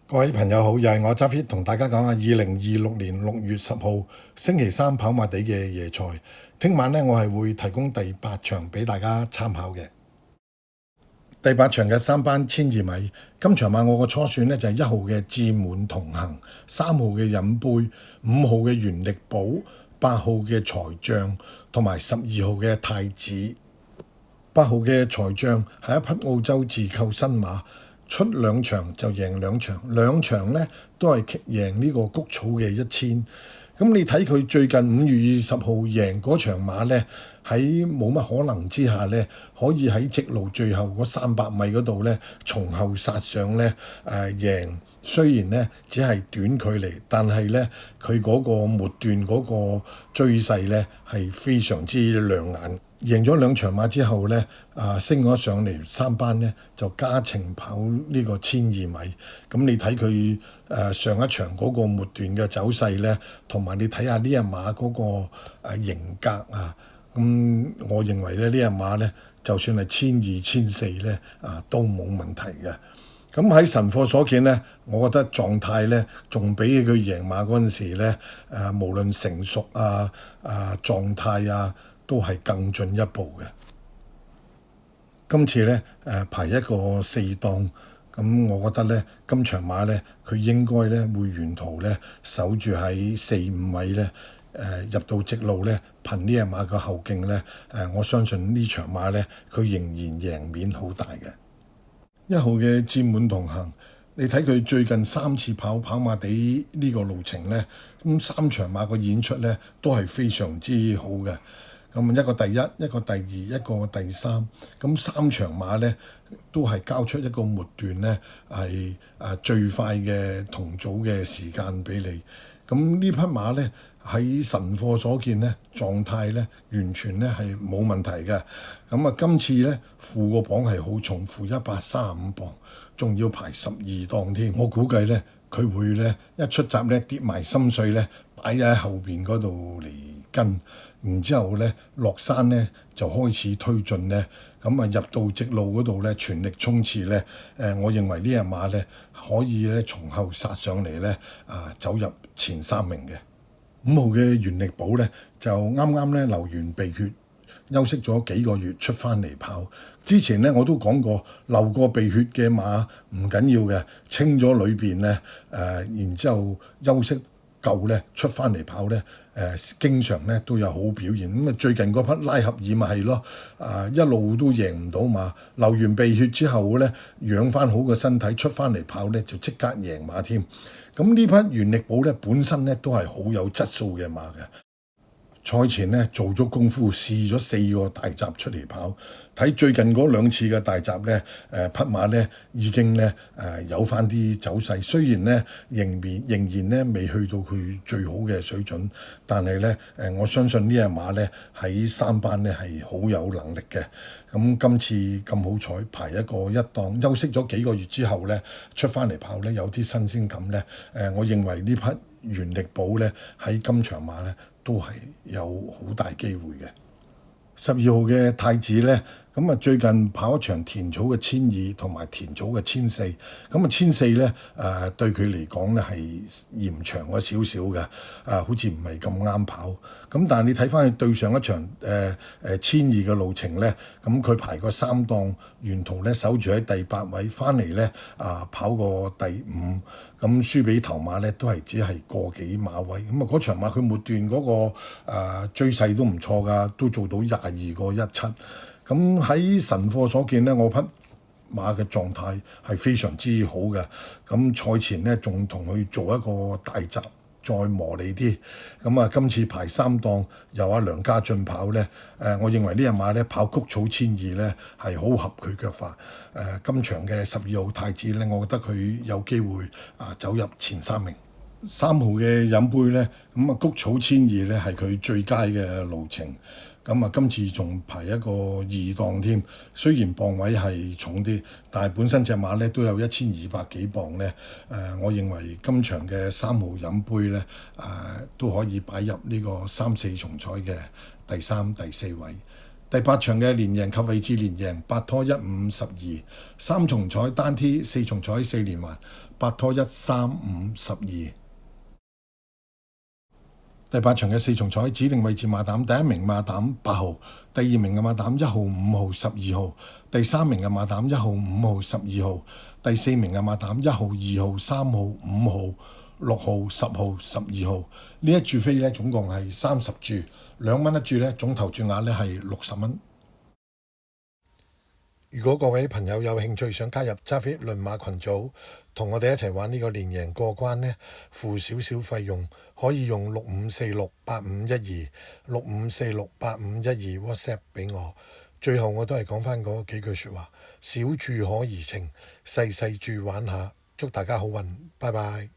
各位朋友好，又係我揸 fit 同大家講下2026年6月10號星期三跑馬地嘅夜賽。聽晚呢，我係會提供第8場俾大家參考嘅。第8場嘅3班1200米，今場馬我個初選呢就係1號嘅志滿同行，3號嘅飲杯，5號嘅原力寶，8號嘅財將同埋12號嘅太子。8號嘅財將係一匹澳洲自購新馬。出2場就贏2場，2場呢都係贏呢個谷草嘅1000。咁你睇佢最近5月20號贏嗰場馬呢，喺冇乜可能之下呢，可以喺直路最後嗰300米嗰度呢，從後殺上呢贏。雖然呢只係短距離，但係呢，佢嗰個末段嗰個追勢呢係非常之亮眼。贏咗2場馬之後呢，升咗上嚟3班呢，就加程跑呢個1200米。咁你睇佢上一場嗰個末段嘅走勢呢，同埋你睇下呢隻馬嗰個型格啊，咁我認為咧呢隻馬呢，就算係1200、1400呢，都冇問題嘅。咁喺神貨所見呢，我覺得狀態呢仲比佢贏馬嗰陣時呢，無論成熟狀態都係更進一步嘅。今次呢，排一個4檔，咁我覺得呢，今場馬呢，佢應該呢會沿途呢守住喺4、5位呢，入到直路呢，憑呢隻馬個後勁呢，我相信呢場馬呢，佢仍然贏面好大嘅。1號嘅志滿同行，你睇佢最近3次跑馬地呢個路程呢，咁3場馬個演出呢都係非常之好嘅。咁一個第一，一個第二，一個第三，咁3場馬呢都係交出一個末段呢係最快嘅同組嘅時間俾你。咁呢匹馬呢，喺神貨所見呢，狀態呢完全呢係冇問題嘅。咁今次呢，負個磅係好重，負135磅，仲要排12檔添。我估計呢，佢會呢一出閘呢跌埋心水呢，擺喺後邊嗰度嚟跟。然之後呢，落山呢就開始推進呢，咁入到直路嗰度呢，全力衝刺呢。我認為呢隻馬呢可以呢從後殺上嚟呢，走入前3名嘅。5號嘅原力寶呢，就啱啱呢流完鼻血，休息咗幾個月出翻嚟跑。之前呢我都講過，流過鼻血嘅馬唔緊要嘅，清咗裏邊呢，然之後休息夠呢出翻嚟跑呢，經常呢都有好表現。咁最近嗰匹拉合爾咪係咯，一路都贏唔到馬，流完鼻血之後呢，養翻好個身體出翻嚟跑呢，就即刻贏馬添。咁呢匹原力寶呢，本身呢都係好有質素嘅馬嘅。賽前呢做咗功夫，試咗4個大閘出嚟跑，睇最近嗰2次嘅大閘呢，匹馬呢已經呢有翻啲走勢，雖然呢仍然呢未去到佢最好嘅水準，但係呢我相信呢隻馬呢喺3班呢係好有能力嘅。咁今次咁好彩排一個1檔，休息咗幾個月之後呢，出翻嚟跑呢，有啲新鮮感呢。我認為呢匹原力寶呢喺今場馬呢都係有好大機會嘅。12號嘅太子呢，咁最近跑一場田草嘅1200同埋田草嘅1400，咁1400呢對佢嚟講呢係延長咗少少嘅，好似唔係咁啱跑。咁但係你睇翻佢對上一場1200嘅路程呢，咁佢排個3檔，沿途呢守住喺第8位，翻嚟呢跑過第5，咁輸俾頭馬呢都係只係個幾馬位。咁嗰場馬佢末段嗰個追勢都唔錯㗎，都做到22個17。咁喺神貨所見呢，我匹馬嘅狀態係非常之好嘅。咁賽前呢，仲同佢做一個大閘，再磨利啲。咁今次排3檔，由梁家俊跑呢，我認為呢隻馬呢跑谷草1200呢係好合佢腳法。今場嘅12號太子呢，我覺得佢有機會走入前3名。3號嘅飲杯呢，咁谷草1200呢係佢最佳嘅路程。咁今次仲排一個2檔添，雖然磅位係重啲，但係本身隻馬呢都有1200幾磅呢。我認為今場嘅3號飲杯呢，都可以擺入呢個3、4重彩嘅第3、第4位。第八場嘅連贏及位置連贏8拖1 5 12，三重彩單 T 四重彩4連環8拖1 3 5 12。第八場嘅四重彩指定位置馬膽，第一名馬膽8號，第二名嘅馬膽1號、5號、12號，第三名嘅馬膽1號、5號、12號，第四名嘅馬膽1號、2號、3號、5號、6號、10號、12號。呢一注飛呢，總共係30注，2蚊一注呢，總投注額呢係60蚊。如果各位朋友有興趣想加入揸飛輪馬群組，同我哋一齊玩呢個連贏過關呢，付少少費用，可以用65468512 65468512 WhatsApp 俾我。最後我都係講返嗰幾句説話：小注可怡情，細細注玩下。祝大家好運，拜拜。